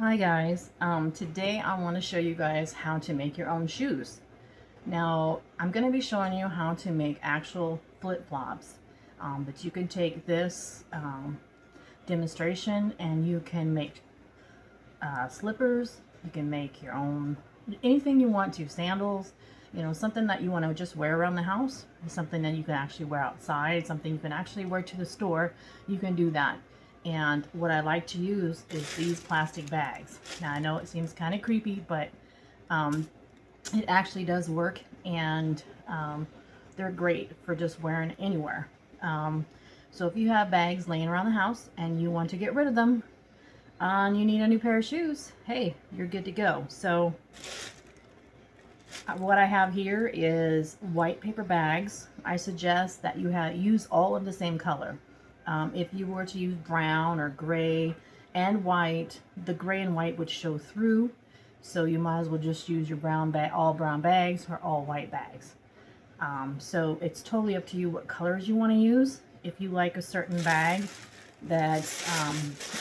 Hi guys, today I want to show you guys how to make your own shoes. Now I'm going to be showing you how to make actual flip-flops, but you can take this demonstration and you can make slippers, you can make your own, anything you want to, sandals, you know, something that you want to just wear around the house, something that you can actually wear outside, something you can actually wear to the store, you can do that. And what I like to use is these plastic bags. Now I know it seems kind of creepy, but it actually does work, and they're great for just wearing anywhere. So if you have bags laying around the house and you want to get rid of them, and you need a new pair of shoes, hey, you're good to go. So what I have here is white paper bags. I suggest that you use all of the same color. If you were to use brown or gray and white, the gray and white would show through, so you might as well just use your brown bag, all brown bags or all white bags. So it's totally up to you what colors you want to use. If you like a certain bag that's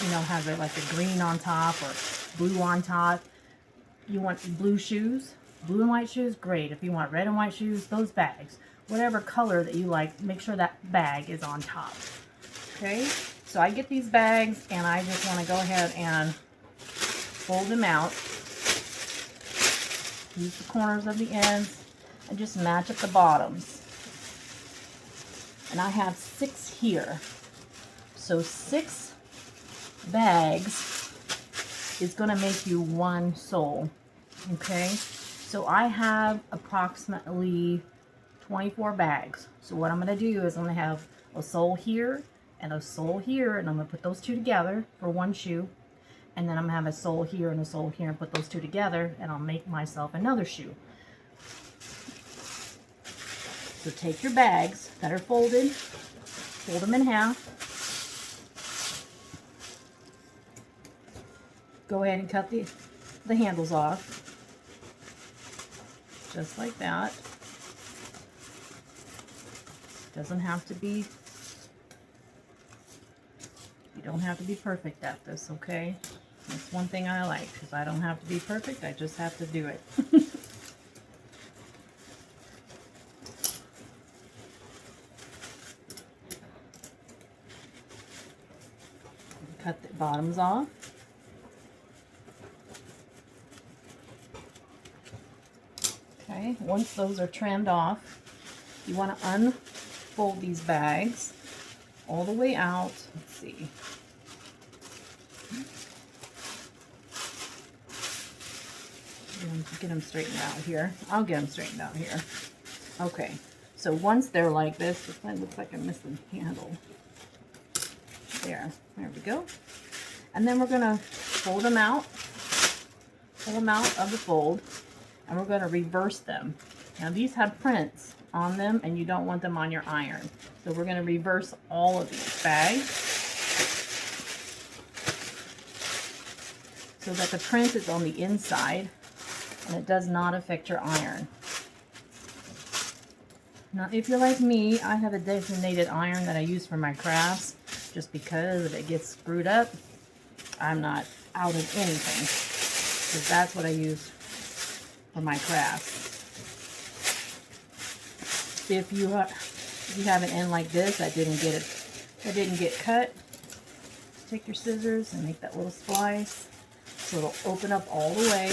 you know, has like a green on top or blue on top, you want blue shoes, blue and white shoes, great. If you want red and white shoes, those bags, whatever color that you like, make sure that bag is on top. Okay, so I get these bags and I just want to go ahead and fold them out. Use the corners of the ends and just match up the bottoms. And I have 6 here. So 6 bags is going to make you 1 sole. Okay, so I have approximately 24 bags. So what I'm going to do is I'm going to have a sole here and a sole here, and I'm going to put those two together for 1 shoe. And then I'm going to have a sole here and a sole here and put those two together, and I'll make myself another shoe. So take your bags that are folded, fold them in half. Go ahead and cut the handles off, just like that. Doesn't have to be, you don't have to be perfect at this, okay? That's one thing I like, because I don't have to be perfect, I just have to do it. Cut the bottoms off. Okay, once those are trimmed off, you want to unfold these bags all the way out. Let's see. Get them straightened out here. I'll get them straightened out here. Okay, so once they're like this, it looks like I missed the handle. There we go. And then we're going to fold them out of the fold, and we're going to reverse them. Now these have prints on them, and you don't want them on your iron. So we're going to reverse all of these bags so that the print is on the inside and it does not affect your iron. Now if you're like me, I have a designated iron that I use for my crafts, just because if it gets screwed up, I'm not out of anything, because that's what I use for my crafts. If you have an end like this that didn't get cut, take your scissors and make that little splice so it'll open up all the way,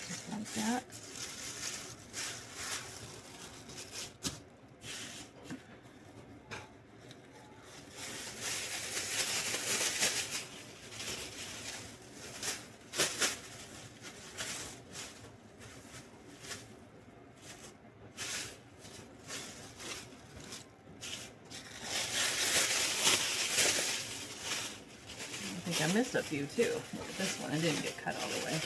just like that. I missed a few too. Look at this one, it didn't get cut all the way.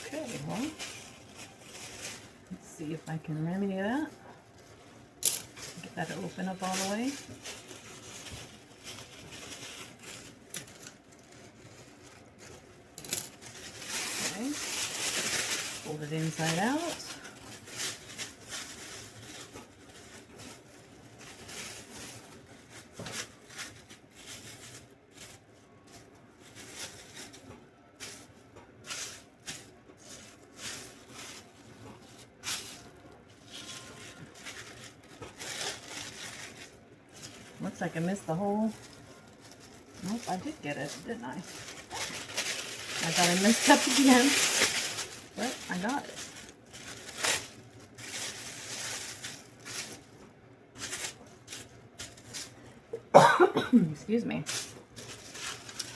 Okay, well, let's see if I can remedy that. Get that to open up all the way. Okay, fold it inside out. Looks like I missed the whole. Nope, I did get it, didn't I? I thought I messed up again, but I got it. Excuse me.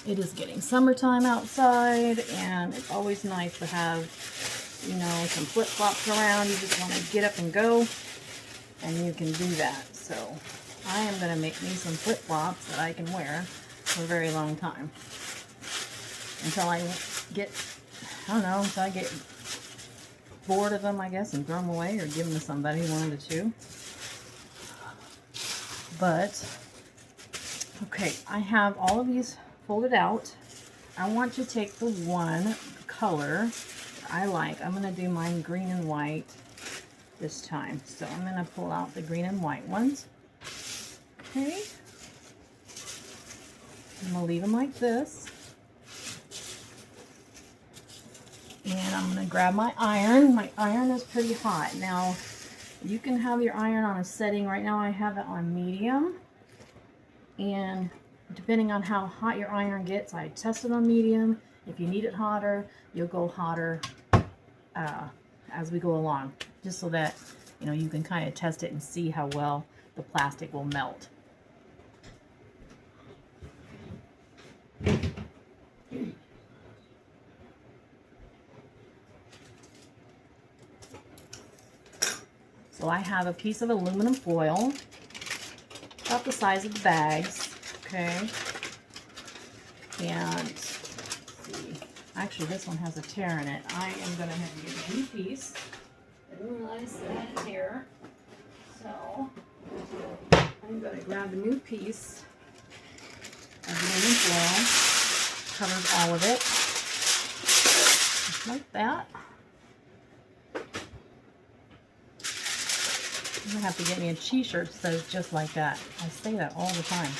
It is getting summertime outside, and it's always nice to have, you know, some flip-flops around. You just want to get up and go, and you can do that. So I am going to make me some flip-flops that I can wear for a very long time. Until I get, I don't know, until I get bored of them, I guess, and throw them away or give them to somebody, one of the two. But, okay, I have all of these folded out. I want to take the one color I like. I'm going to do mine green and white this time. So I'm going to pull out the green and white ones. Okay. I'm going to leave them like this. And I'm going to grab my iron. My iron is pretty hot. Now, you can have your iron on a setting. Right now I have it on medium. And depending on how hot your iron gets, I test it on medium. If you need it hotter, you'll go hotter as we go along. Just so that, you know, you can kind of test it and see how well the plastic will melt. So I have a piece of aluminum foil, about the size of the bags, okay? And let's see, actually this one has a tear in it. I am going to have to get a new piece. I didn't realize I had a tear. So I'm going to grab the new piece of aluminum foil, covers all of it, just like that. I'm going to have to get me a t-shirt that says just like that. I say that all the time.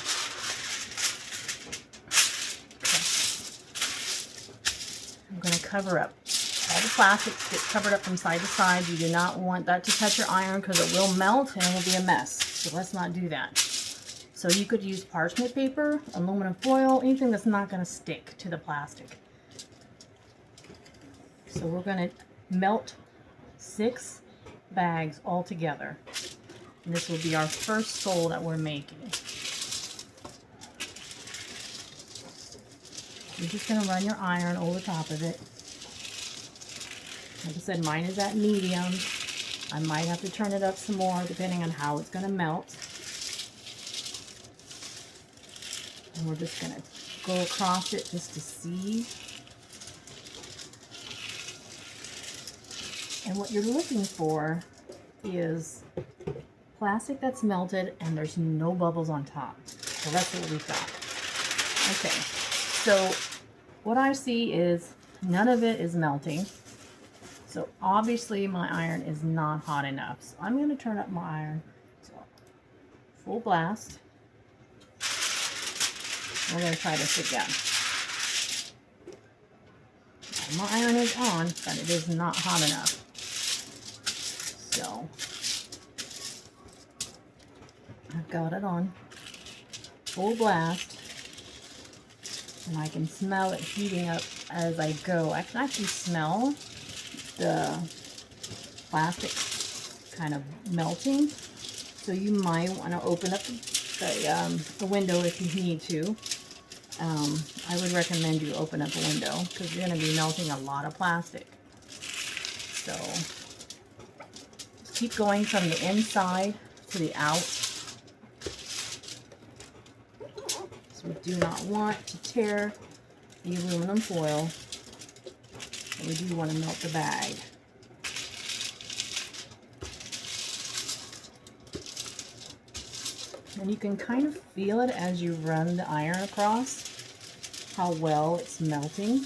Okay. I'm going to cover up. All the plastics get covered up from side to side. You do not want that to touch your iron because it will melt and it will be a mess. So let's not do that. So you could use parchment paper, aluminum foil, anything that's not going to stick to the plastic. So we're going to melt 6 bags all together. And this will be our first sole that we're making. You're just going to run your iron over top of it. Like I said, mine is at medium. I might have to turn it up some more depending on how it's going to melt. And we're just going to go across it just to see. And what you're looking for is plastic that's melted and there's no bubbles on top. So that's what we've got. Okay, so what I see is none of it is melting. So obviously my iron is not hot enough. So I'm going to turn up my iron to full blast. We're going to try this again. My iron is on, but it is not hot enough. So I've got it on full blast, and I can smell it heating up as I go. I can actually smell the plastic kind of melting. So you might want to open up the window if you need to. I would recommend you open up a window because you're going to be melting a lot of plastic. So just keep going from the inside to the out. So we do not want to tear the aluminum foil. And we do want to melt the bag. And you can kind of feel it as you run the iron across, how well it's melting,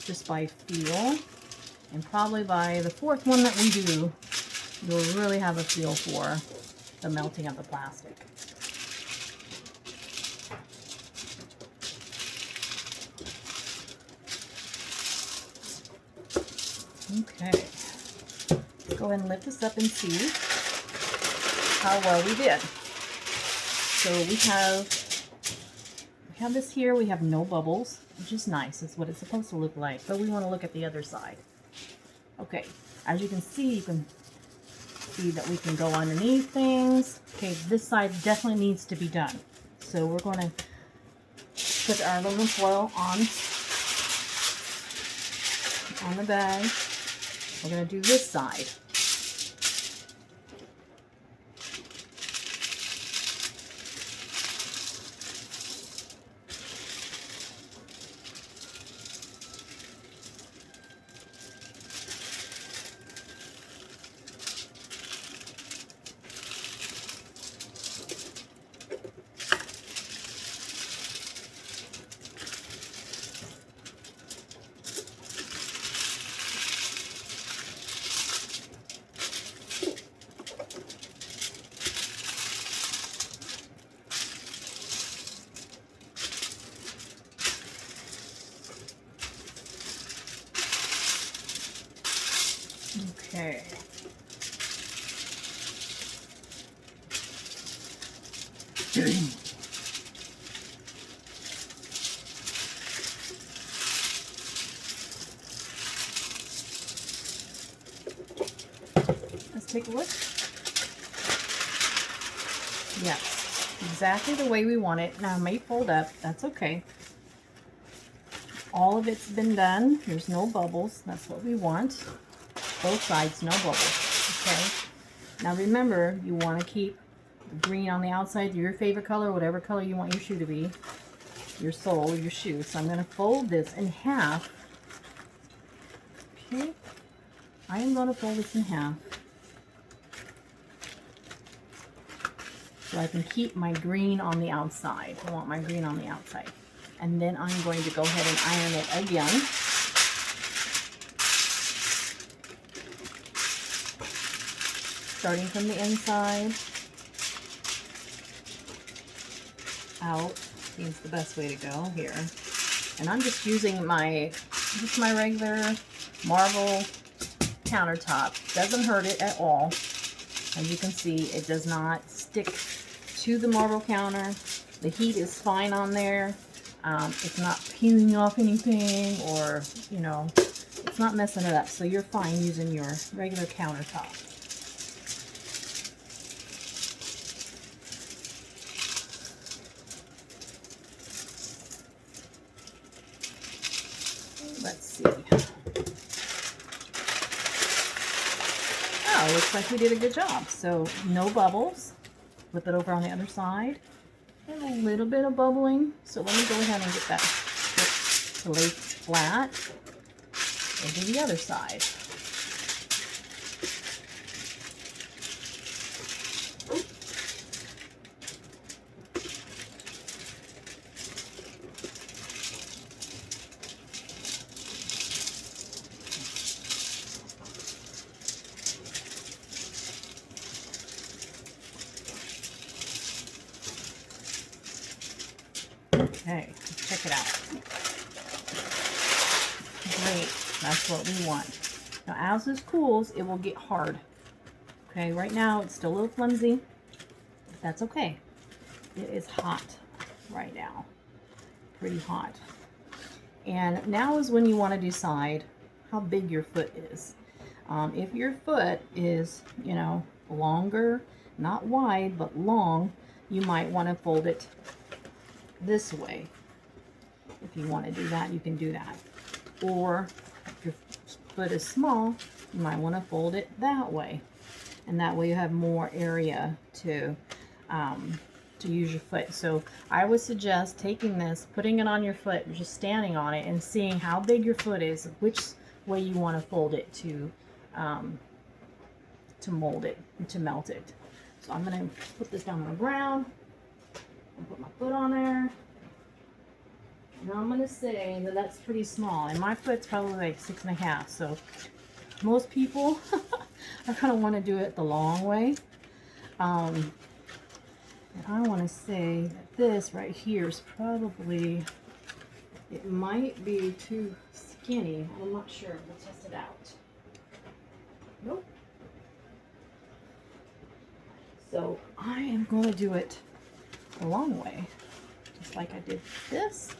just by feel. And probably by the 4th one that we do, you'll really have a feel for the melting of the plastic. Okay, let's go ahead and lift this up and see how well we did. So we have this here. We have no bubbles, which is nice. It's what it's supposed to look like. But we want to look at the other side. Okay, as you can see that we can go underneath things. Okay, this side definitely needs to be done. So we're going to put our aluminum foil on the bag. We're going to do this side. Okay. Let's take a look. Yes, exactly the way we want it. Now it may fold up, that's okay. All of it's been done. There's no bubbles. That's what we want. Both sides, no bubbles. Okay. Now remember, you want to keep the green on the outside, your favorite color, whatever color you want your shoe to be, your sole, your shoe. So I'm going to fold this in half. Okay. I am going to fold this in half so I can keep my green on the outside. I want my green on the outside. And then I'm going to go ahead and iron it again. Starting from the inside out seems the best way to go here. And I'm just using my regular marble countertop. Doesn't hurt it at all. As you can see, it does not stick to the marble counter. The heat is fine on there. It's not peeling off anything, or, you know, it's not messing it up. So you're fine using your regular countertop. Let's see. Oh, looks like we did a good job. So no bubbles. Flip it over on the other side. And a little bit of bubbling. So let me go ahead and get that to lay flat. And do the other side. Okay, let's check it out. Great, that's what we want. Now as this cools, it will get hard. Okay, right now it's still a little flimsy. That's okay. It is hot right now. Pretty hot. And now is when you want to decide how big your foot is. If your foot is, you know, longer, not wide, but long, you might want to fold it this way. If you want to do that, you can do that. Or if your foot is small, you might want to fold it that way. And that way you have more area to use your foot. So I would suggest taking this, putting it on your foot, just standing on it, and seeing how big your foot is, which way you want to fold it to mold it, to melt it. So I'm going to put this down on the ground and put my foot on there. Now I'm going to say that that's pretty small, and my foot's probably like 6.5. So most people are going to want to do it the long way. And I want to say that this right here is probably, it might be too skinny. I'm not sure. We'll test it out. Nope. So I am going to do it a long way. Just like I did this.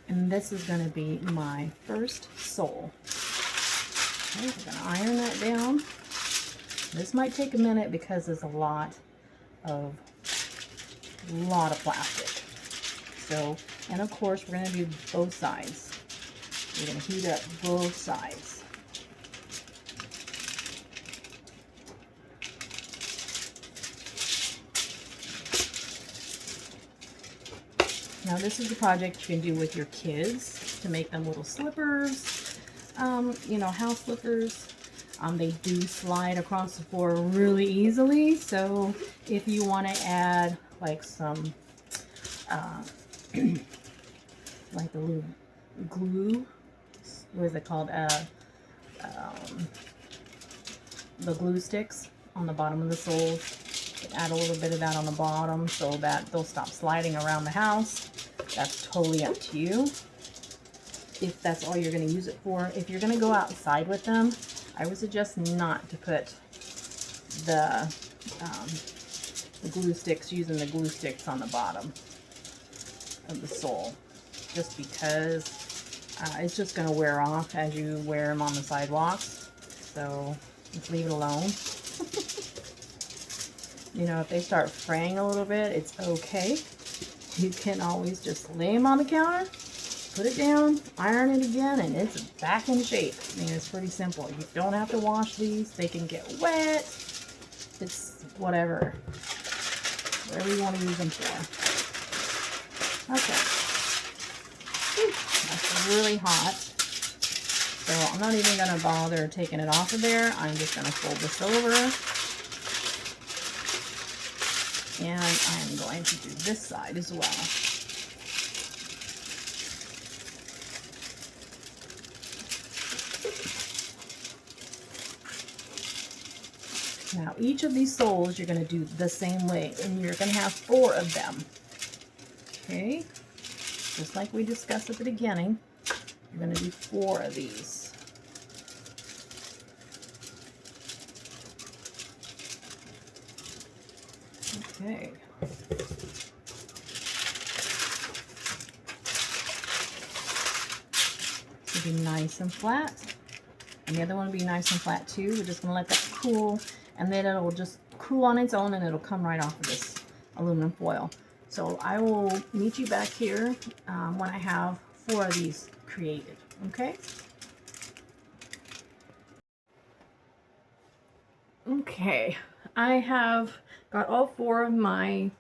And this is going to be my first sole. Okay, we're going to iron that down. This might take a minute because there's a lot of plastic. So, and of course we're going to do both sides. We're going to heat up both sides. Now this is a project you can do with your kids to make them little slippers, you know, house slippers. They do slide across the floor really easily, so if you want to add like some, like a little glue, what is it called, the glue sticks on the bottom of the soles, add a little bit of that on the bottom so that they'll stop sliding around the house. That's totally up to you if that's all you're going to use it for. If you're going to go outside with them, I would suggest not to put the glue sticks, using the glue sticks on the bottom of the sole, just because it's just going to wear off as you wear them on the sidewalks. So just leave it alone. You know, if they start fraying a little bit, it's okay. You can always just lay them on the counter, put it down, iron it again, and it's back in shape. I mean, it's pretty simple. You don't have to wash these. They can get wet. It's whatever you want to use them for. Okay. Whew, that's really hot. So I'm not even going to bother taking it off of there. I'm just going to fold this over. And I'm going to do this side as well. Now each of these soles you're going to do the same way, and you're going to have 4 of them. Okay? Just like we discussed at the beginning, you're going to do 4 of these. Okay. This will be nice and flat. And the other one will be nice and flat too. We're just going to let that cool, and then it'll just cool on its own and it'll come right off of this aluminum foil. So I will meet you back here when I have 4 of these created. Okay? Okay. I have got all 4 of my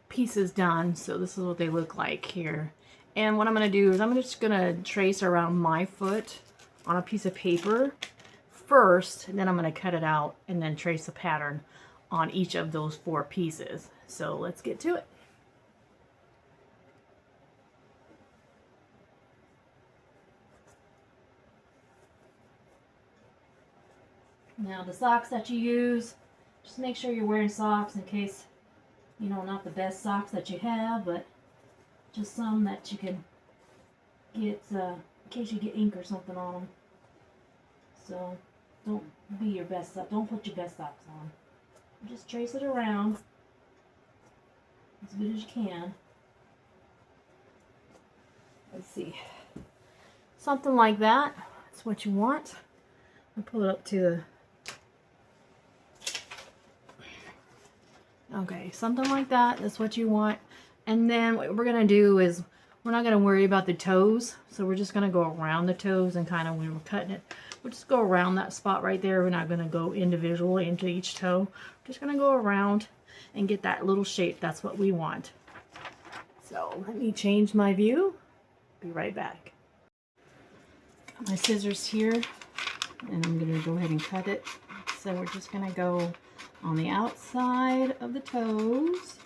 pieces done, so this is what they look like here. And what I'm going to do is I'm just going to trace around my foot on a piece of paper first, and then I'm going to cut it out and then trace a pattern on each of those 4 pieces. So let's get to it. Now the socks that you use, just make sure you're wearing socks in case, you know, not the best socks that you have, but just some that you can get, in case you get ink or something on them. So don't be your best, don't put your best socks on. Just trace it around as good as you can. Let's see. Something like that. That's what you want. I'll pull it up to the... Okay, something like that. That's what you want. And then what we're going to do is we're not going to worry about the toes. So we're just going to go around the toes and kind of when we're cutting it, we'll just go around that spot right there. We're not going to go individually into each toe. We're just going to go around and get that little shape. That's what we want. So let me change my view. Be right back. Got my scissors here, and I'm going to go ahead and cut it. So we're just going to go on the outside of the toes.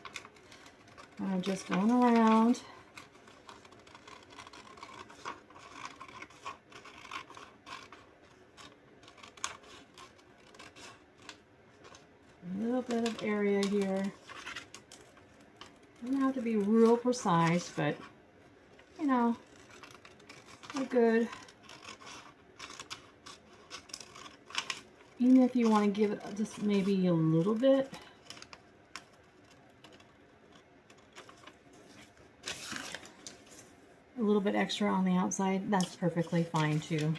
I'm just going around. A little bit of area here. Doesn't have to be real precise, but you know, we're good. Even if you want to give it just maybe a little bit. little bit extra on the outside, that's perfectly fine too.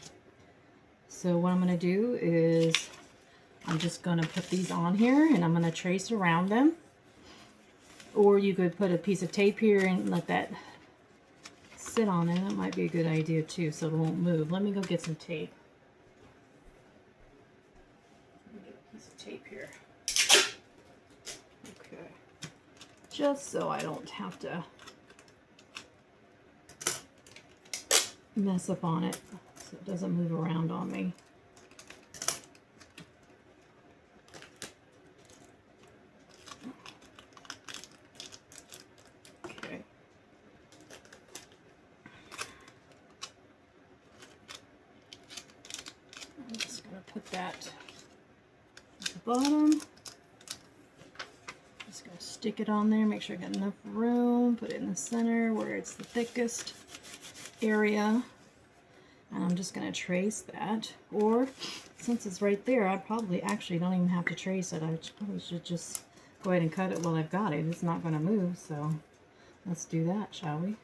So what I'm going to do is I'm just going to put these on here and I'm going to trace around them. Or you could put a piece of tape here and let that sit on it. That might be a good idea too, so it won't move. Let me go get some tape. Let me get a piece of tape here. Okay. Just so I don't have to mess up on it, so it doesn't move around on me. Okay. I'm just going to put that at the bottom. Just going to stick it on there, make sure I got enough room, put it in the center where it's the thickest area. And I'm just going to trace that, or since it's right there, I probably actually don't even have to trace it. I probably should just go ahead and cut it while I've got it. It's not going to move, so let's do that, shall we?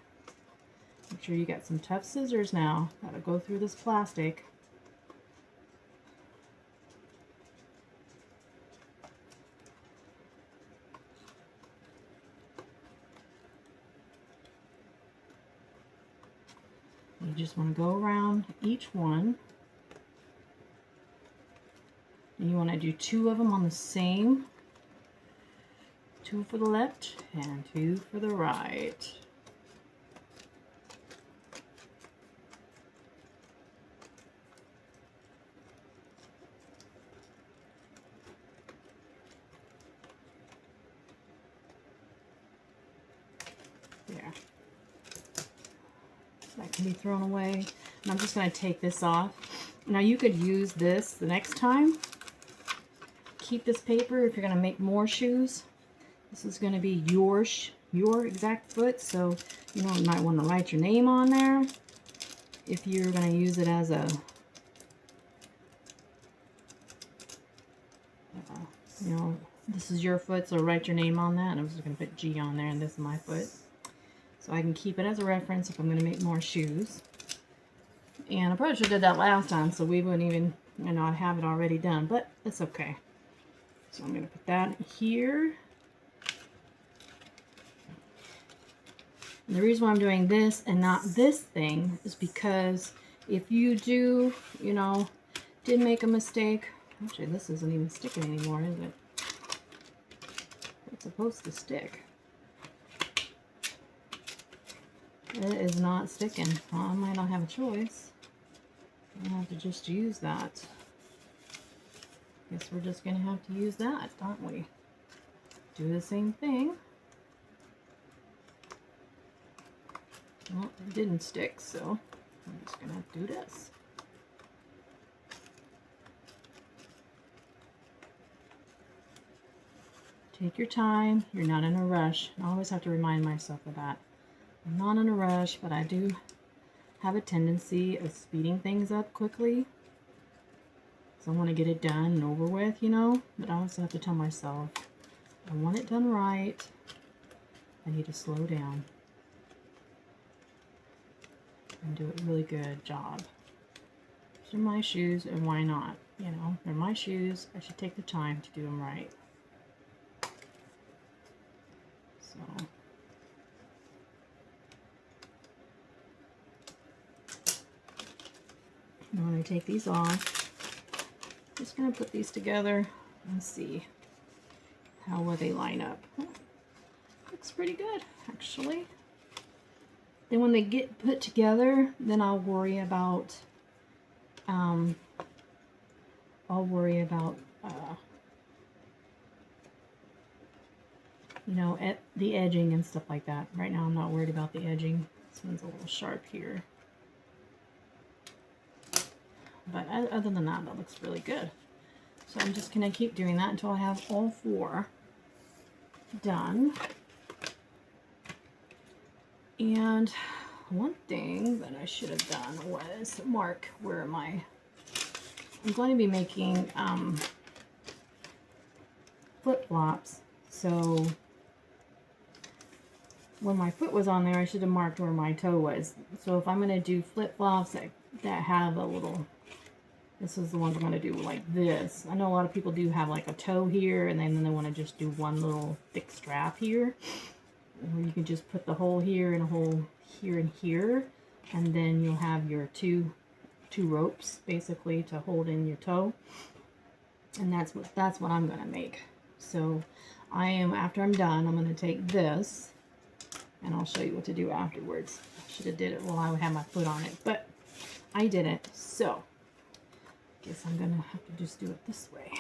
Make sure you got some tough scissors now. Got to go through this plastic. You just want to go around each one. And you want to do 2 of them on the same. 2 for the left and 2 for the right. There. That can be thrown away. And I'm just going to take this off. Now you could use this the next time. Keep this paper if you're going to make more shoes. This is going to be your exact foot, so you know, you might want to write your name on there. If you're going to use it as a you know, this is your foot, so write your name on that. And I'm just going to put G on there, and this is my foot. So I can keep it as a reference if I'm going to make more shoes. And I probably should have did that last time, so we wouldn't even, you know, I'd have it already done, but it's okay. So I'm going to put that here. And the reason why I'm doing this and not this thing is because if you do, you know, did make a mistake. Actually, this isn't even sticking anymore, is it? It's supposed to stick. It is not sticking. Well, I might not have a choice. I have to just use that. Guess we're just going to have to use that, aren't we? Do the same thing. Well, it didn't stick, so I'm just going to have to do this. Take your time. You're not in a rush. I always have to remind myself of that. I'm not in a rush, but I do have a tendency of speeding things up quickly. So I want to get it done and over with, you know. But I also have to tell myself, I want it done right. I need to slow down and do a really good job. These are my shoes, and why not? You know, they're my shoes. I should take the time to do them right. So... now when I take these off, I'm just going to put these together and see how well they line up. Looks pretty good, actually. Then when they get put together, then I'll worry about, you know, at the edging and stuff like that. Right now I'm not worried about the edging. This one's a little sharp here. But other than that, that looks really good. So I'm just going to keep doing that until I have all 4 done. And one thing that I should have done was mark where I'm going to be making flip-flops. So when my foot was on there, I should have marked where my toe was. So if I'm going to do flip-flops that have a little, this is the ones I'm going to do like this. I know a lot of people do have like a toe here, and then they want to just do one little thick strap here. Or you can just put the hole here and a hole here and here, and then you'll have your two ropes basically to hold in your toe. And that's what I'm going to make. So after I'm done, I'm going to take this, and I'll show you what to do afterwards. I should have did it while I had my foot on it, but I didn't. So I guess I'm going to have to just do it this way.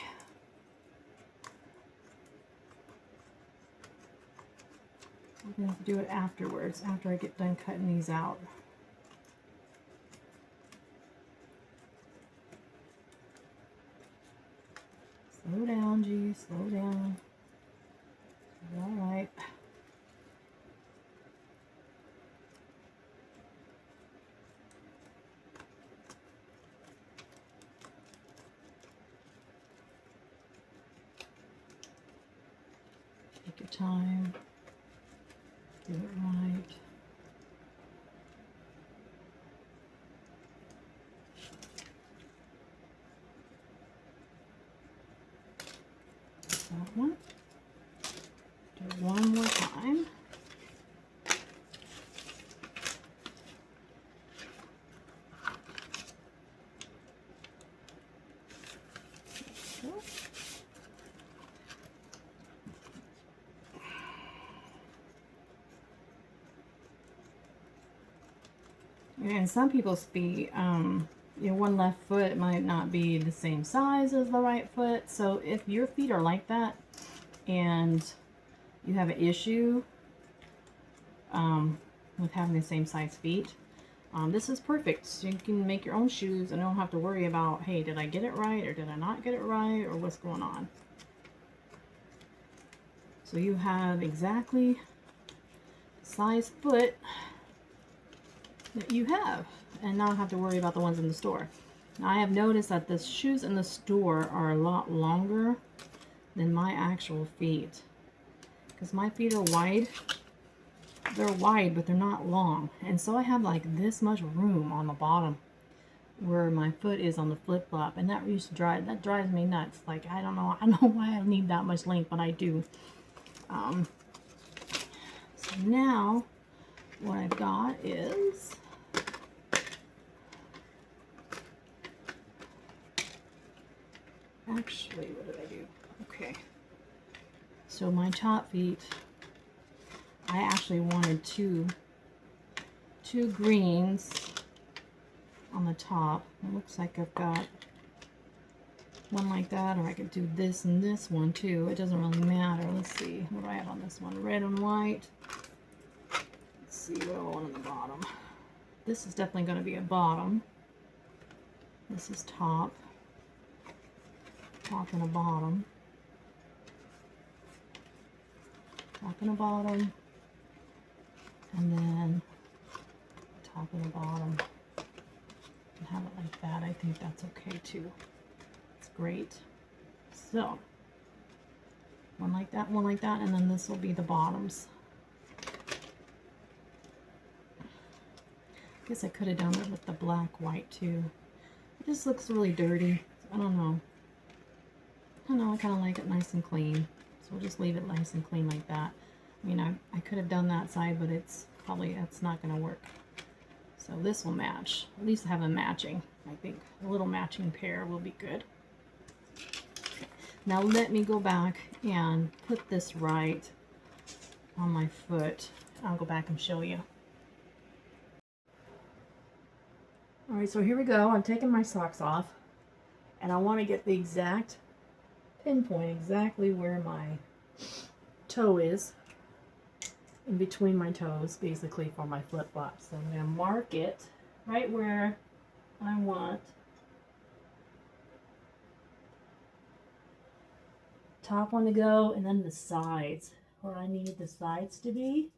I'm going to have to do it afterwards, after I get done cutting these out. Slow down, G, slow down. All right. Take your time. Do it right. That one. Do it one more time. And some people's feet, one left foot might not be the same size as the right foot. So if your feet are like that and you have an issue with having the same size feet, this is perfect. So you can make your own shoes and don't have to worry about, hey, did I get it right or did I not get it right or what's going on. So you have exactly the size foot that you have and not have to worry about the ones in the store. Now, I have noticed that the shoes in the store are a lot longer than my actual feet, because my feet are wide. They're wide, but they're not long, and so I have like this much room on the bottom where my foot is on the flip-flop, and that drives me nuts. Like, I don't know why I need that much length, but I do. So now what I've got is actually, what did I do? Okay. So my top feet, I actually wanted two greens on the top. It looks like I've got one like that, or I could do this and this one too. It doesn't really matter. Let's see. What do I have on this one? Red and white. Let's see what I want on the bottom. This is definitely going to be a bottom. This is top. Top and a bottom. Top and a bottom. And then top and a bottom. And have it like that. I think that's okay too. It's great. So, one like that, and then this will be the bottoms. I guess I could have done it with the black white too. It just looks really dirty. I don't know. I kind of like it nice and clean. So we'll just leave it nice and clean like that. I mean, I could have done that side, but it's not going to work. So this will match. At least have a matching. I think a little matching pair will be good. Now let me go back and put this right on my foot. I'll go back and show you. Alright, so here we go. I'm taking my socks off, and I want to get the exact pinpoint, exactly where my toe is, in between my toes, basically, for my flip-flops. So I'm going to mark it right where I want top one to go, and then the sides where I need the sides to be.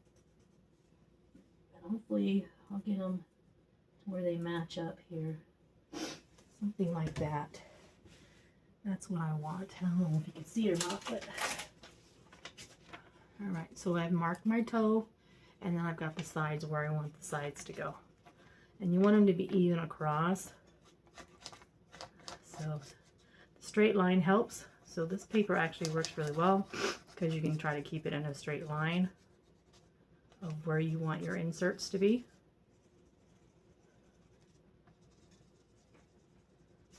And hopefully I'll get them to where they match up here. Something like that. That's what I want. I don't know if you can see it or not, but alright, so I've marked my toe And then I've got the sides where I want the sides to go. And you want them to be even across. So the straight line helps. So this paper actually works really well because you can try to keep it in a straight line of where you want your inserts to be.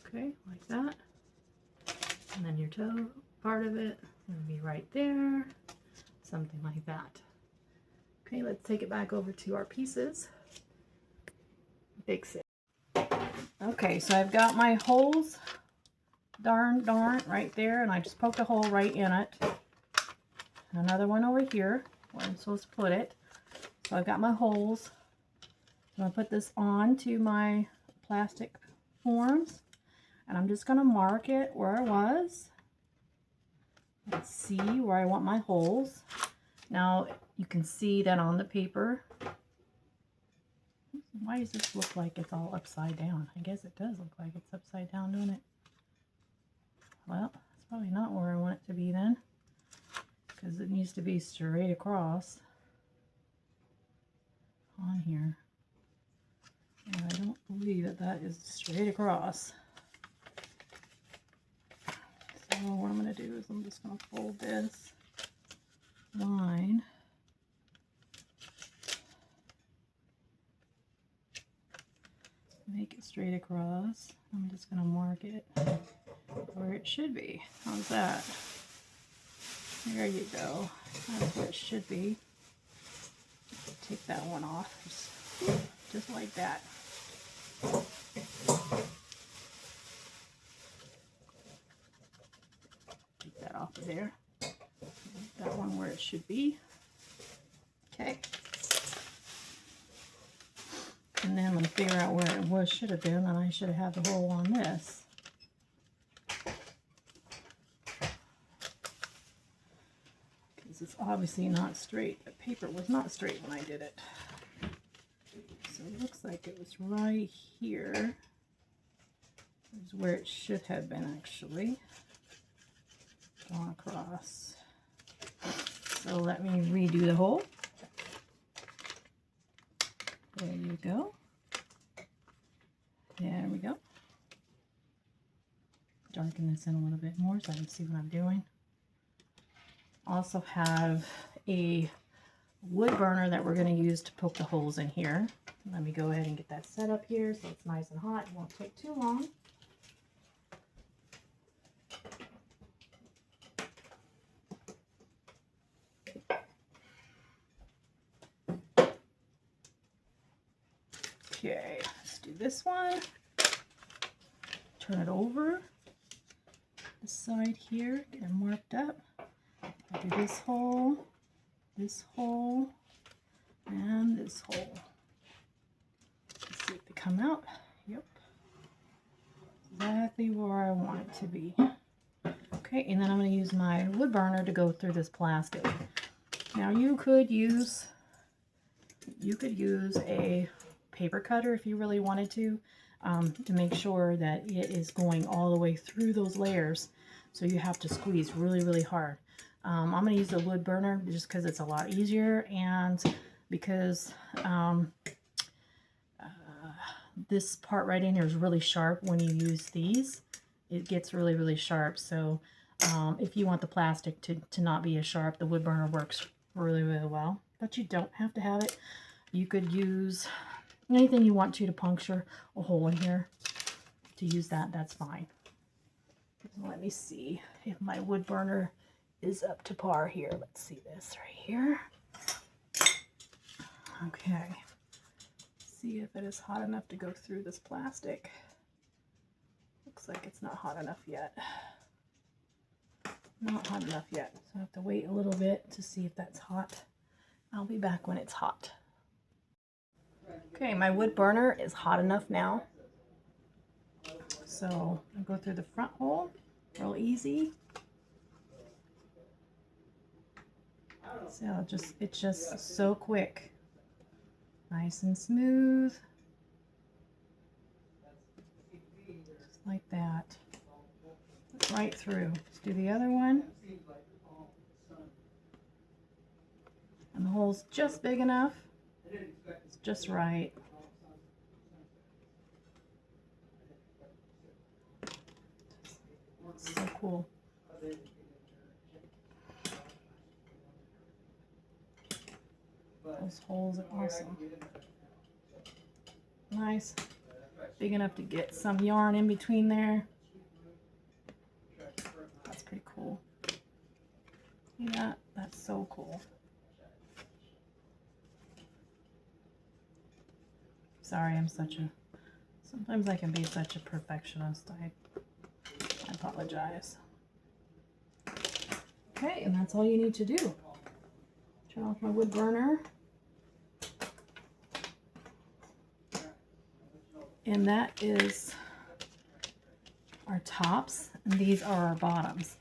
Okay, like that. And then your toe part of it will be right there, something like that. Okay, let's take it back over to our pieces. Fix it. Okay, so I've got my holes darn right there, and I just poked a hole right in it. Another one over here where I'm supposed to put it. So I've got my holes. I'm going to put this on to my plastic forms, and I'm just going to mark it where I was. Let's see where I want my holes. Now you can see that on the paper. Why does this look like it's all upside down? I guess it does look like it's upside down, doesn't it? Well, it's probably not where I want it to be then, because it needs to be straight across on here. And I don't believe that that is straight across. So what I'm going to do is I'm just going to fold this line make it straight across. I'm just going to mark it where it should be. How's that? There you go. That's where it should be. Take that one off, just like that. Take that off of there. That one where it should be. Okay. And then I'm gonna figure out where it was should have been, and I should have had the hole on this. Because it's obviously not straight. The paper was not straight when I did it. So it looks like it was right here. Is where it should have been actually. Gone across. So let me redo the hole. There you go. There we go. Darken this in a little bit more so I can see what I'm doing. Also have a wood burner that we're going to use to poke the holes in here. Let me go ahead and get that set up here so it's nice and hot. It won't take too long. Okay, let's do this one. Turn it over. This side here, get it marked up. I'll do this hole, and this hole. Let's see if they come out. Yep. Exactly where I want it to be. Okay, and then I'm going to use my wood burner to go through this plastic. Now you could use a paper cutter if you really wanted to make sure that it is going all the way through those layers. So you have to squeeze really, really hard. I'm going to use the wood burner just because it's a lot easier, and because this part right in here is really sharp when you use these. It gets really, really sharp. So if you want the plastic to not be as sharp, the wood burner works really, really well. But you don't have to have it. You could use anything you want to puncture a hole in here. To use that, that's fine. Let me see if my wood burner is up to par here. Let's see this right here. Okay. See if it is hot enough to go through this plastic. Looks like it's not hot enough yet. Not hot enough yet. So I have to wait a little bit to see if that's hot. I'll be back when it's hot. Okay, my wood burner is hot enough now. So I'll go through the front hole real easy. So it's just so quick. Nice and smooth. Just like that. Right through. Let's do the other one. And the hole's just big enough. It's just right. So cool. Those holes are awesome. Nice. Big enough to get some yarn in between there. That's pretty cool. See that? That's so cool. Sorry, sometimes I can be such a perfectionist. I apologize. Okay, and that's all you need to do. Turn off my wood burner. And that is our tops, and these are our bottoms.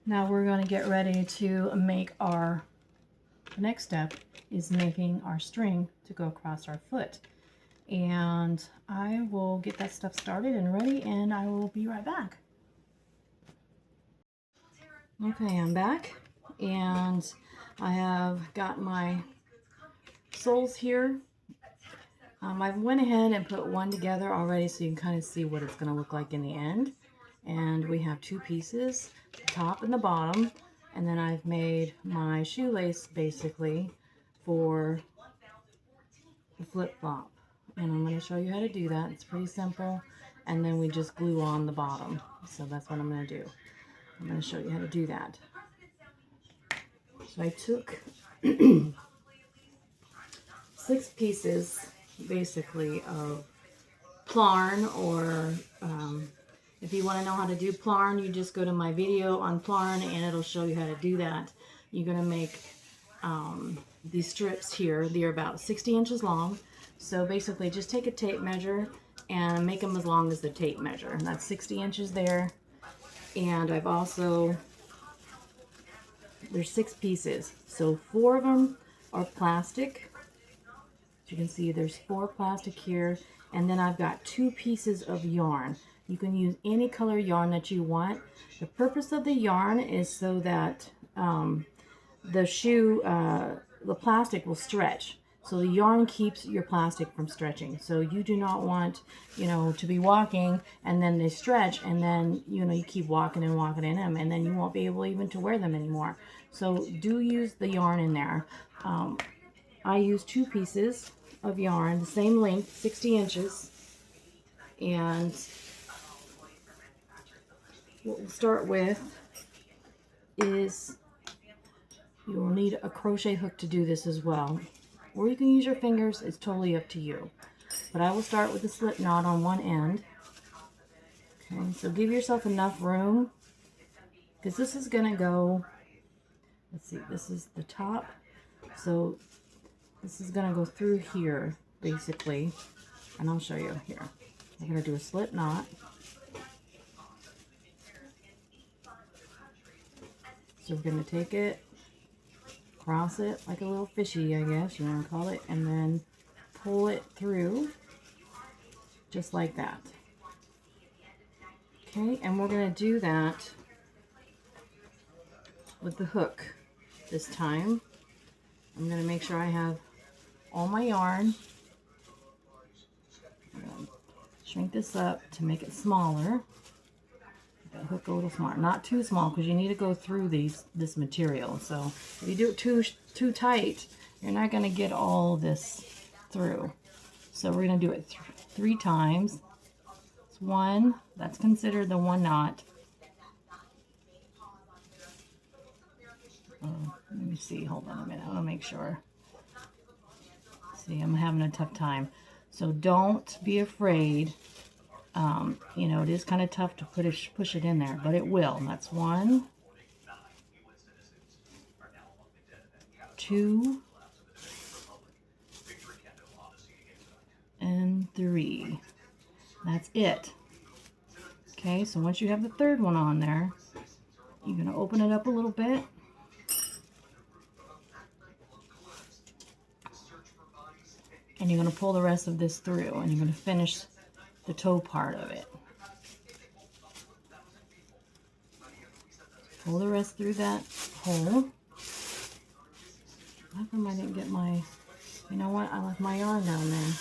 Now we're going to get ready to make the next step is making our string to go across our foot. And I will get that stuff started and ready, and I will be right back. Okay, I'm back, and I have got my soles here. I went ahead and put one together already so you can kind of see what it's going to look like in the end. And we have two pieces, the top and the bottom, and then I've made my shoelace basically for the flip-flop. And I'm going to show you how to do that. It's pretty simple. And then we just glue on the bottom. So that's what I'm going to do. I'm going to show you how to do that. So I took 6 pieces basically of plarn, or if you want to know how to do plarn, you just go to my video on plarn and it'll show you how to do that. You're going to make these strips here. They're about 60 inches long. So basically just take a tape measure and make them as long as the tape measure. And that's 60 inches there. And I've also, there's 6 pieces. So 4 of them are plastic. As you can see, there's 4 plastic here. And then I've got 2 pieces of yarn. You can use any color yarn that you want. The purpose of the yarn is so that the plastic will stretch. So the yarn keeps your plastic from stretching. So you do not want, to be walking and then they stretch and then, you keep walking and walking in them and then you won't be able even to wear them anymore. So do use the yarn in there. I use 2 pieces of yarn, the same length, 60 inches. And what we'll start with is you will need a crochet hook to do this as well. Or you can use your fingers, it's totally up to you. But I will start with a slip knot on one end. Okay, so give yourself enough room, because this is going to go, let's see, this is the top. So this is going to go through here, basically. And I'll show you here. I'm going to do a slip knot. So we're going to take it, cross it like a little fishy, I guess you want to call it, and then pull it through just like that. Okay, and we're going to do that with the hook this time. I'm going to make sure I have all my yarn. I'm going to shrink this up to make it smaller. That hook a little smaller, not too small, because you need to go through this material. So if you do it too tight, you're not going to get all this through. So we're going to do it 3 times. It's 1. That's considered the 1 knot. Let me see. Hold on a minute. I want to make sure. See, I'm having a tough time. So don't be afraid. It is kind of tough to push it in there, but it will. And that's 1, 2, and 3. That's it. Okay, so once you have the 3rd one on there, you're going to open it up a little bit. And you're going to pull the rest of this through, and you're going to finish the toe part of it. Pull the rest through that hole. How come I didn't get my, you know what, I left my yarn down there.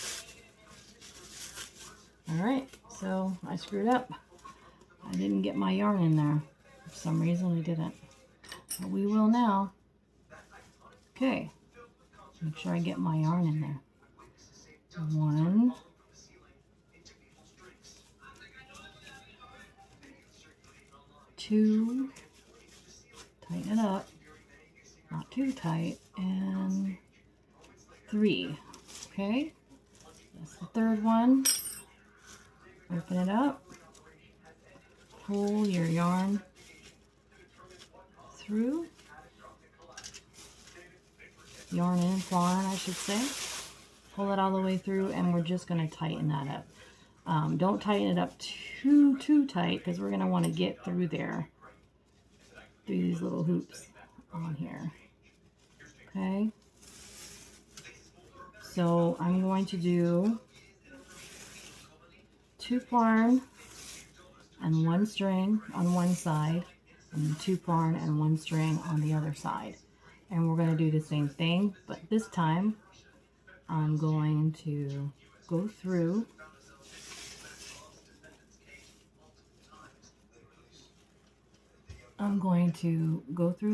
Alright, so I screwed up. I didn't get my yarn in there. For some reason I didn't. But we will now. Okay, make sure I get my yarn in there. 1, 2, tighten it up, not too tight, and 3. Okay, that's the third one. Open it up, pull your yarn through, yarn in, yarn I should say, pull it all the way through, and we're just going to tighten that up. Don't tighten it up too tight, because we're going to want to get through there, through these little hoops on here. Okay, so I'm going to do 2 yarn and 1 string on one side, and 2 yarn and 1 string on the other side. And we're going to do the same thing, but this time I'm going to go through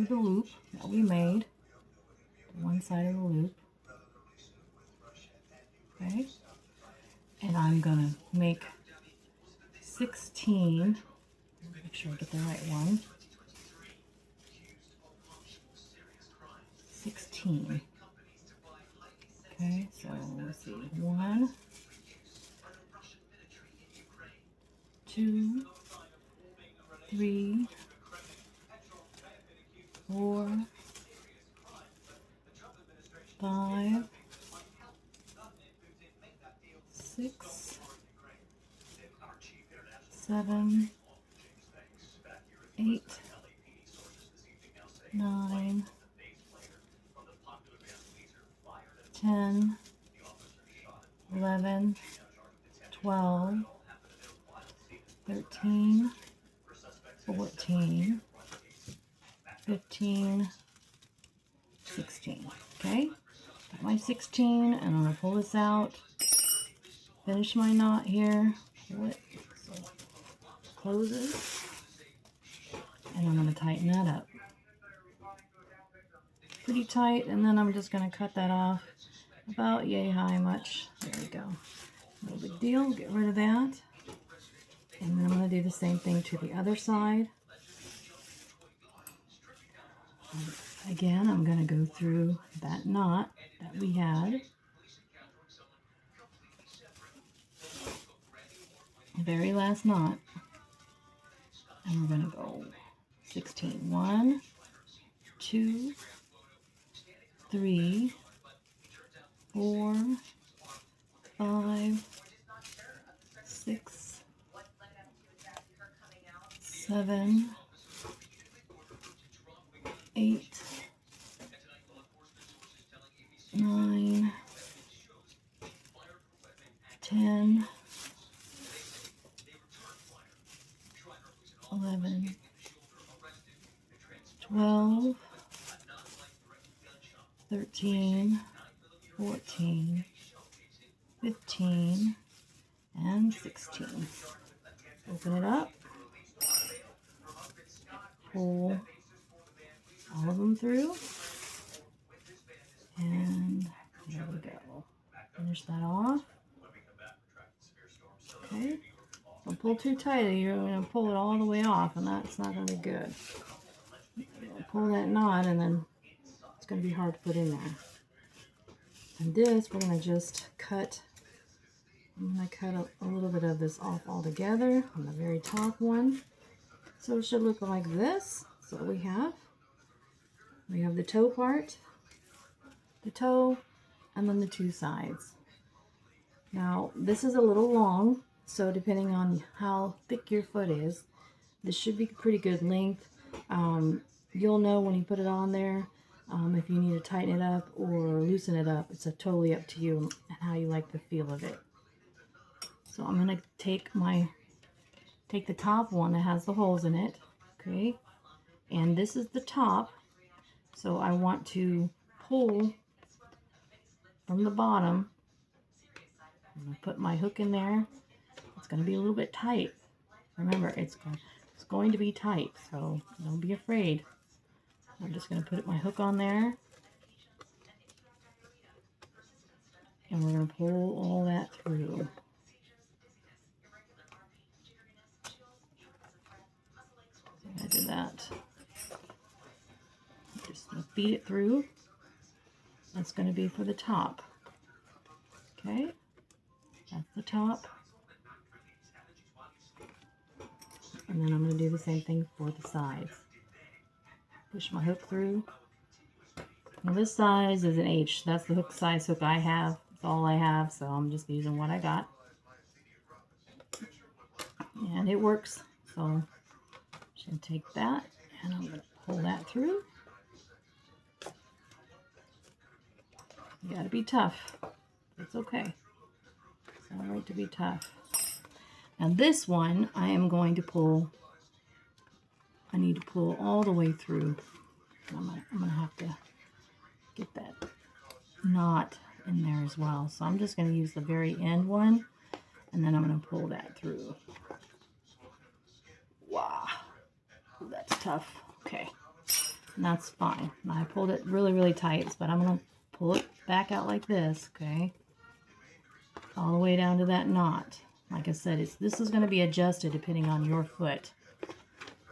the loop that we made, one side of the loop, okay, and I'm going to make 16, make sure I get the right one, 16, okay, so let's see, 1, 2, 3, 4, 5, 6, 7, 8, 9, 10, 11, 12, 13, 14, 15, 16. Okay, got my 16, and I'm going to pull this out, finish my knot here, pull it so it closes, and I'm going to tighten that up pretty tight, and then I'm just going to cut that off about yay high much. There we go. No big deal. Get rid of that. And then I'm going to do the same thing to the other side. Again, I'm going to go through that knot that we had. The very last knot. And we're going to go 16. 1, 2, 3, 4, 5, 6, 7, 8, 9, 10, 11, 12, 13, 14, 15, and 16. Open it up, pull all of them through, and there we go. Finish that off. Okay, don't pull too tight, you're going to pull it all the way off, and that's not going to be good. Pull that knot, and then it's going to be hard to put in there. And this, we're going to just cut. I'm going to cut a little bit of this off altogether on the very top one. So it should look like this. So we have the toe part, the toe, and then the 2 sides. Now this is a little long, so depending on how thick your foot is, this should be pretty good length. You'll know when you put it on there if you need to tighten it up or loosen it up. It's totally up to you and how you like the feel of it. So I'm going to take the top one that has the holes in it, okay, and this is the top, so I want to pull from the bottom. I'm going to put my hook in there. It's going to be a little bit tight. Remember, it's going to be tight, so don't be afraid. I'm just going to put my hook on there. And we're going to pull all that through. I did that. Just going to feed it through. That's going to be for the top. Okay, that's the top. And then I'm going to do the same thing for the sides. Push my hook through. Now this size is an H. That's the hook size hook I have. That's all I have, so I'm just using what I got. And it works. So I'm just going to take that and I'm going to pull that through. You got to be tough. It's okay. It's all right to be tough. Now this one I am going to pull. I need to pull all the way through. I'm going to have to get that knot in there as well. So I'm just going to use the very end one, and then I'm going to pull that through. Wow, ooh, that's tough. Okay, and that's fine. I pulled it really, really tight, but I'm going to pull it back out like this, okay? All the way down to that knot. Like I said, this is going to be adjusted depending on your foot.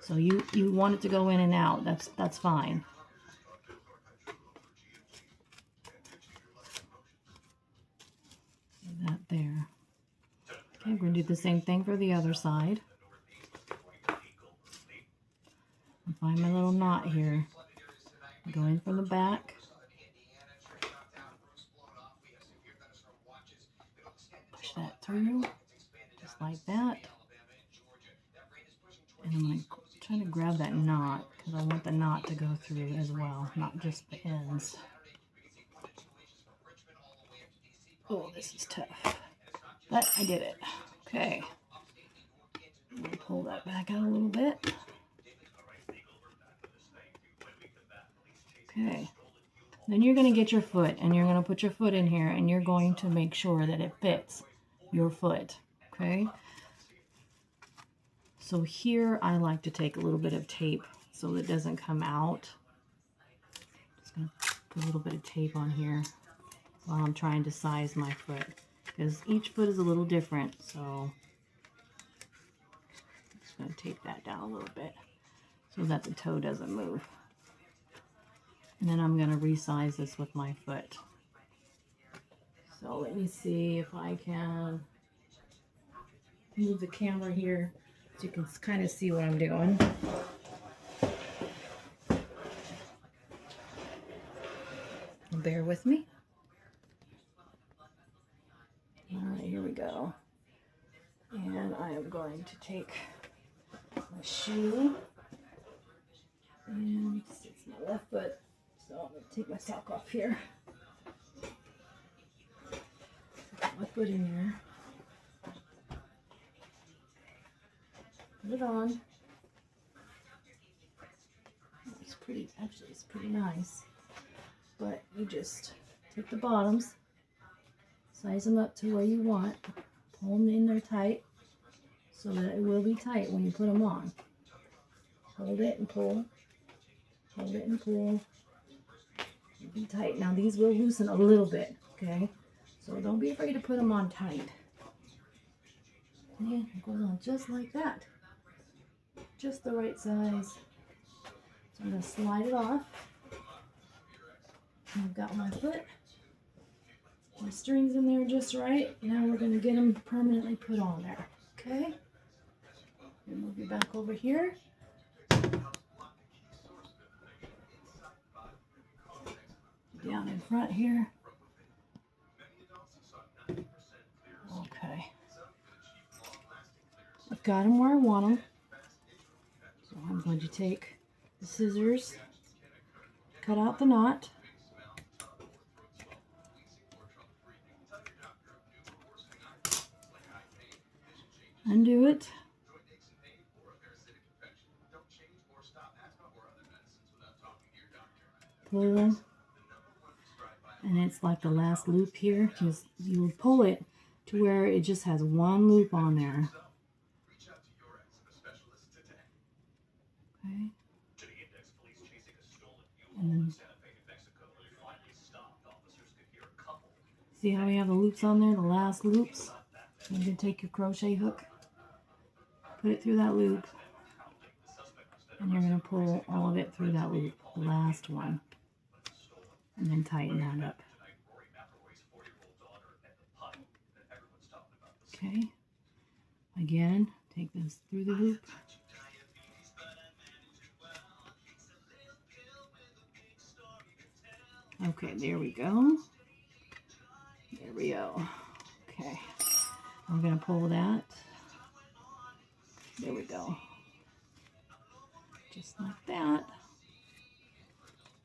So you want it to go in and out. That's fine. That there. Okay, we're going to do the same thing for the other side. And find my little knot here. Go in from the back. Push that through, just like that. And I'm going to try to grab that knot, because I want the knot to go through as well, not just the ends. Oh, this is tough. But I did it. Okay. I'm going to pull that back out a little bit. Okay. Then you're going to get your foot, and you're going to put your foot in here, and you're going to make sure that it fits your foot. Okay? So here I like to take a little bit of tape so that it doesn't come out. Just going to put a little bit of tape on here while I'm trying to size my foot, because each foot is a little different. So I'm just going to tape that down a little bit so that the toe doesn't move. And then I'm going to resize this with my foot. So let me see if I can move the camera here so you can kind of see what I'm doing. Bear with me. All right, here we go. And I am going to take my shoe, and it's my left foot, so I'm going to take my sock off here. Put my foot in there. Put it on. It's pretty, actually it's pretty nice. But you just take the bottoms, size them up to where you want, pull them in there tight so that it will be tight when you put them on. Hold it and pull, hold it and pull. It'll be tight. Now these will loosen a little bit, okay? So don't be afraid to put them on tight. And it goes on just like that. Just the right size. So I'm going to slide it off. I've got my foot. My strings in there just right. Now we're going to get them permanently put on there. Okay? Move you back over here. Down in front here. Okay. I've got them where I want them. So I'm going to take the scissors, cut out the knot. Undo it. Pull And it's like the last loop here. Just you pull it to where it just has one loop on there. Okay. And then see how we have the loops on there, the last loops? You can take your crochet hook, put it through that loop, and you're going to pull all of it through that loop, the last one, and then tighten that up. Okay, again, take this through the loop. Okay, there we go. There we go. Okay, I'm going to pull that. There we go. Just like that.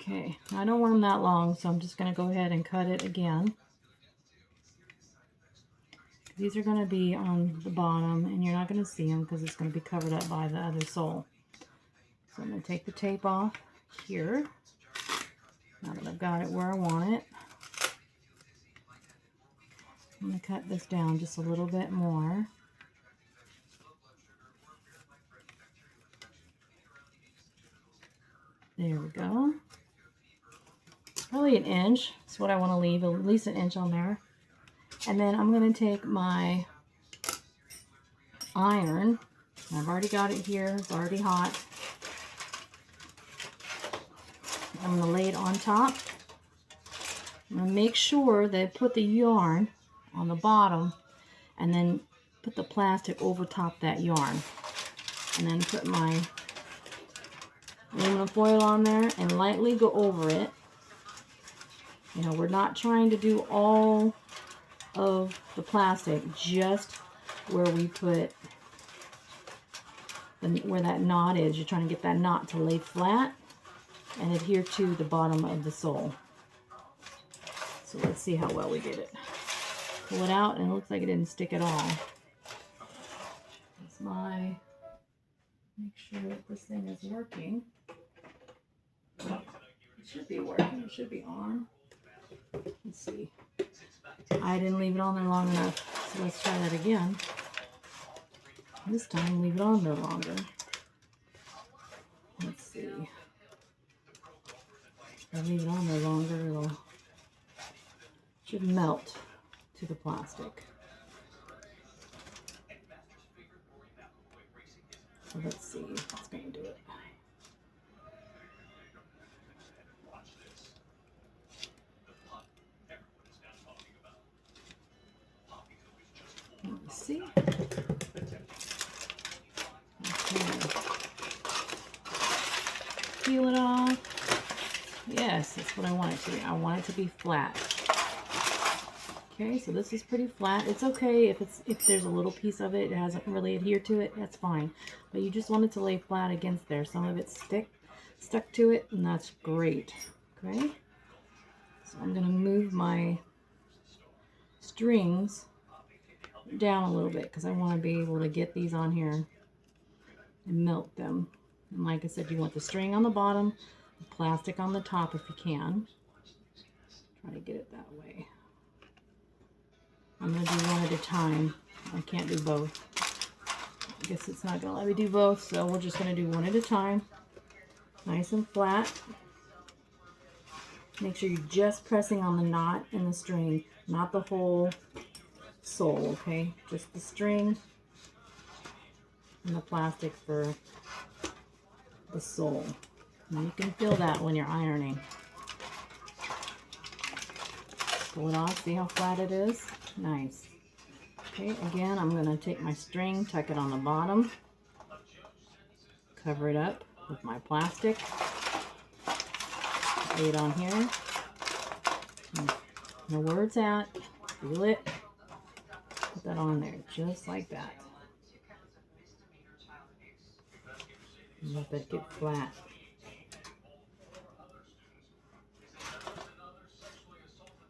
Okay, I don't want them that long, so I'm just going to go ahead and cut it again. These are going to be on the bottom, and you're not going to see them because it's going to be covered up by the other sole. So I'm going to take the tape off here, now that I've got it where I want it. I'm going to cut this down just a little bit more. There we go. Probably an inch. That's what I want to leave, at least an inch on there. And then I'm going to take my iron. I've already got it here. It's already hot. I'm going to lay it on top. I'm going to make sure that I put the yarn on the bottom and then put the plastic over top that yarn. And then put my aluminum foil on there and lightly go over it. You know, we're not trying to do all of the plastic, just where we put where that knot is. You're trying to get that knot to lay flat and adhere to the bottom of the sole. So let's see how well we did it. Pull it out, and it looks like it didn't stick at all. That's my, make sure that this thing is working. It should be working, it should be on. Let's see. I didn't leave it on there long enough, so let's try that again. This time, leave it on there longer. Let's see. If I leave it on there longer, it should melt to the plastic. So let's see if it's going to do it. Let's see. Peel it off. Yes, that's what I want it to be. I want it to be flat. Okay, so this is pretty flat. It's okay if there's a little piece of it, it hasn't really adhered to it, that's fine. But you just want it to lay flat against there. Some of it's stuck to it, and that's great. Okay, so I'm going to move my strings down a little bit because I want to be able to get these on here and melt them. And like I said, you want the string on the bottom, the plastic on the top if you can. Try to get it that way. I'm going to do one at a time. I can't do both. I guess it's not going to let me do both, so we're just going to do one at a time. Nice and flat. Make sure you're just pressing on the knot in the string, not the whole sole, okay? Just the string and the plastic for the sole. And you can feel that when you're ironing. Pull it off, see how flat it is? Nice. Okay, again, I'm going to take my string, tuck it on the bottom, cover it up with my plastic, lay it on here. Know where it's at, feel it, put that on there, just like that. And let that get flat.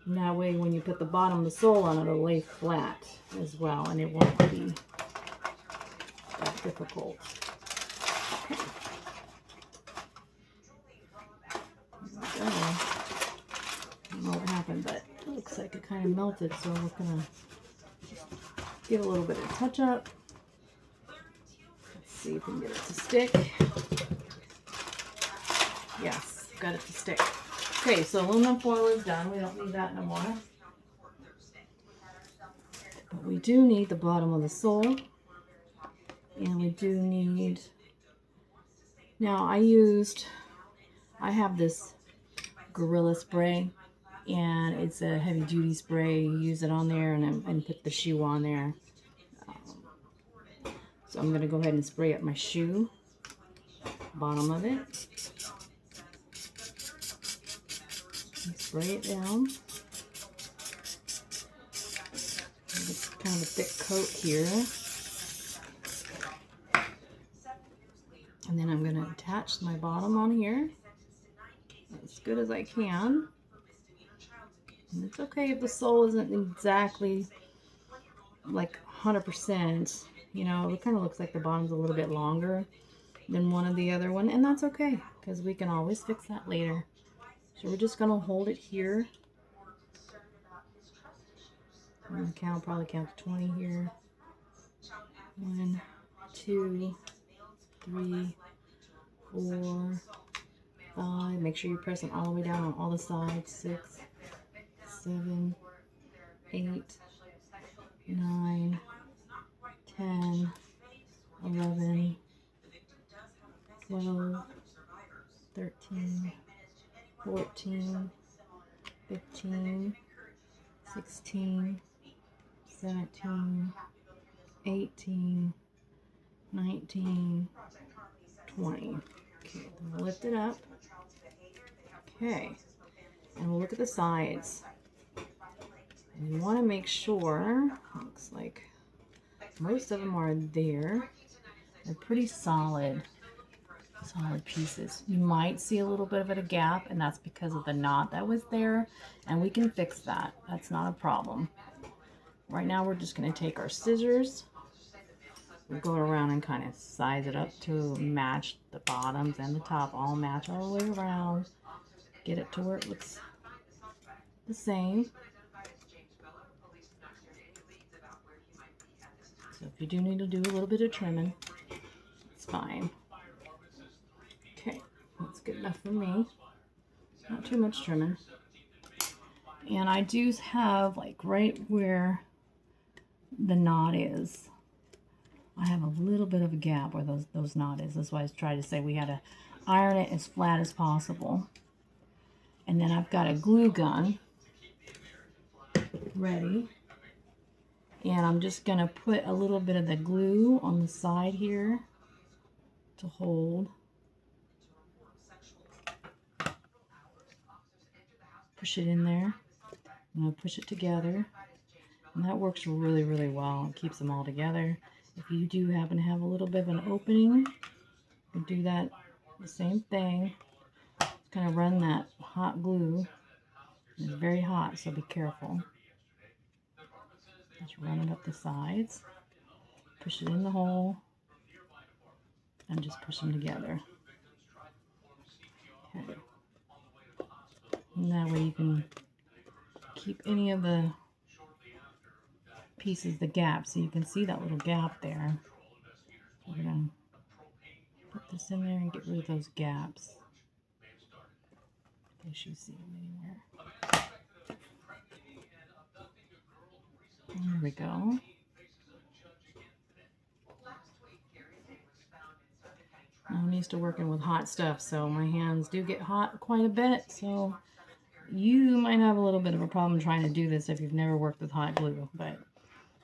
And that way, when you put the bottom of the sole on, it'll lay flat as well, and it won't be that difficult. Okay. There we go. I don't know what happened like it kind of melted, so we're gonna give a little bit of touch up. Let's see if we can get it to stick. Yes, got it to stick. Okay, so aluminum foil is done. We don't need that no more. But we do need the bottom of the sole. And we do need, now I have this Gorilla spray, and it's a heavy duty spray. You use it on there and put the shoe on there. So I'm going to go ahead and spray up my shoe, bottom of it. And spray it down. It's kind of a thick coat here. And then I'm going to attach my bottom on here as good as I can. And it's okay if the sole isn't exactly like 100%. You know, it kind of looks like the bottom's a little bit longer than one of the other one. And that's okay, because we can always fix that later. So we're just going to hold it here. I'm going to probably count to 20 here. 1, 2, 3, 4, 5. Make sure you're pressing all the way down on all the sides. 6, 7, 8, 9, 10, 11, 12, 13, 14, 15, 16, 17, 18, 19, 20. Okay, then we'll lift it up. Okay, and we'll look at the sides. And you want to make sure, looks like most of them are there. They're pretty solid pieces. You might see a little bit of a gap, and that's because of the knot that was there, and we can fix that. That's not a problem. Right now we're just going to take our scissors. We'll go around and kind of size it up to match the bottoms and the top, all match all the way around. Get it to where it looks the same. So if you do need to do a little bit of trimming, it's fine. Okay, that's good enough for me. Not too much trimming. And I do have, like, right where the knot is, I have a little bit of a gap where those knot is. That's why I tried to say we had to iron it as flat as possible. And then I've got a glue gun ready. And I'm just going to put a little bit of the glue on the side here to hold. Push it in there. I'm going to push it together. And that works really, really well. It keeps them all together. If you do happen to have a little bit of an opening, you do that, the same thing. It's going to run that hot glue. It's very hot, so be careful. Just run it up the sides. Push it in the hole. And just push them together. Okay. And that way you can keep any of the pieces, the gaps, so you can see that little gap there. We're going to put this in there and get rid of those gaps. In case you see them anywhere. There we go. I'm used to working with hot stuff, so my hands do get hot quite a bit, so you might have a little bit of a problem trying to do this if you've never worked with hot glue, but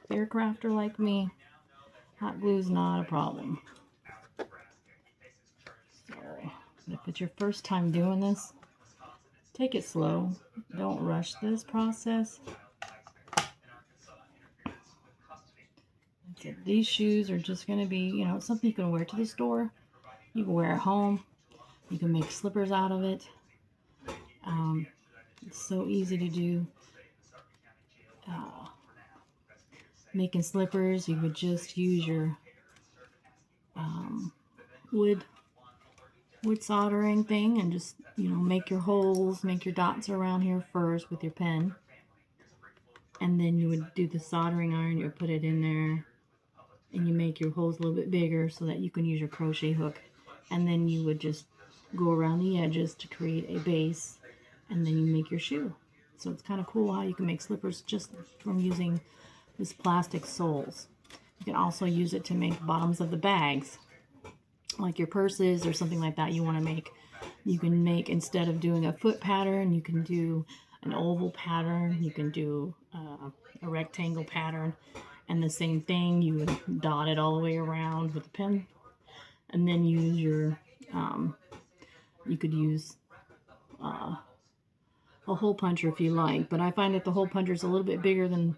if you're a crafter like me, hot glue is not a problem. So, if it's your first time doing this, take it slow. Don't rush this process. So these shoes are just going to be, you know, something you can wear to the store. You can wear at home. You can make slippers out of it. It's so easy to do. Making slippers, you would just use your wood soldering thing and just, you know, make your holes, make your dots around here first with your pen. and then you would do the soldering iron. You would put it in there, and you make your holes a little bit bigger so that you can use your crochet hook, and then you would just go around the edges to create a base, and then you make your shoe. So it's kind of cool how you can make slippers just from using this plastic soles. You can also use it to make bottoms of the bags, like your purses or something like that you want to make. You can make, instead of doing a foot pattern, you can do an oval pattern, you can do a rectangle pattern, and the same thing, you would dot it all the way around with a pen, and then use your, you could use a hole puncher if you like, but I find that the hole puncher is a little bit bigger than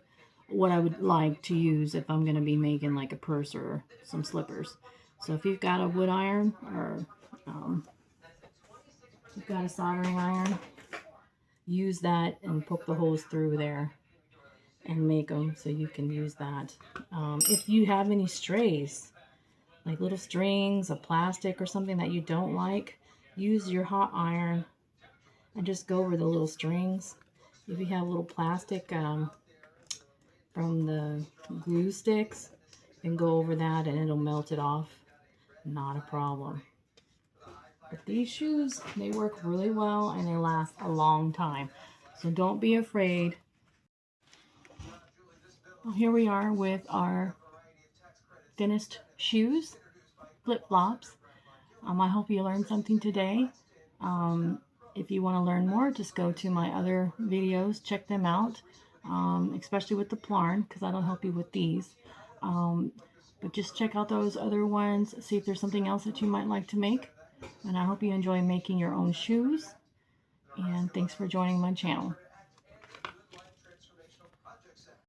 what I would like to use if I'm going to be making like a purse or some slippers. So if you've got a wood iron, or you've got a soldering iron, use that and poke the holes through there and make them so you can use that. If you have any strays, like little strings of plastic or something that you don't like, use your hot iron and just go over the little strings. If you have little plastic from the glue sticks, and go over that and it'll melt it off. Not a problem. But these shoes, they work really well and they last a long time. So don't be afraid. Well, here we are with our finished shoes, flip-flops. I hope you learned something today. If you want to learn more, just go to my other videos, check them out, especially with the plarn, because that'll help you with these. But just check out those other ones, see if there's something else that you might like to make. And I hope you enjoy making your own shoes. And thanks for joining my channel.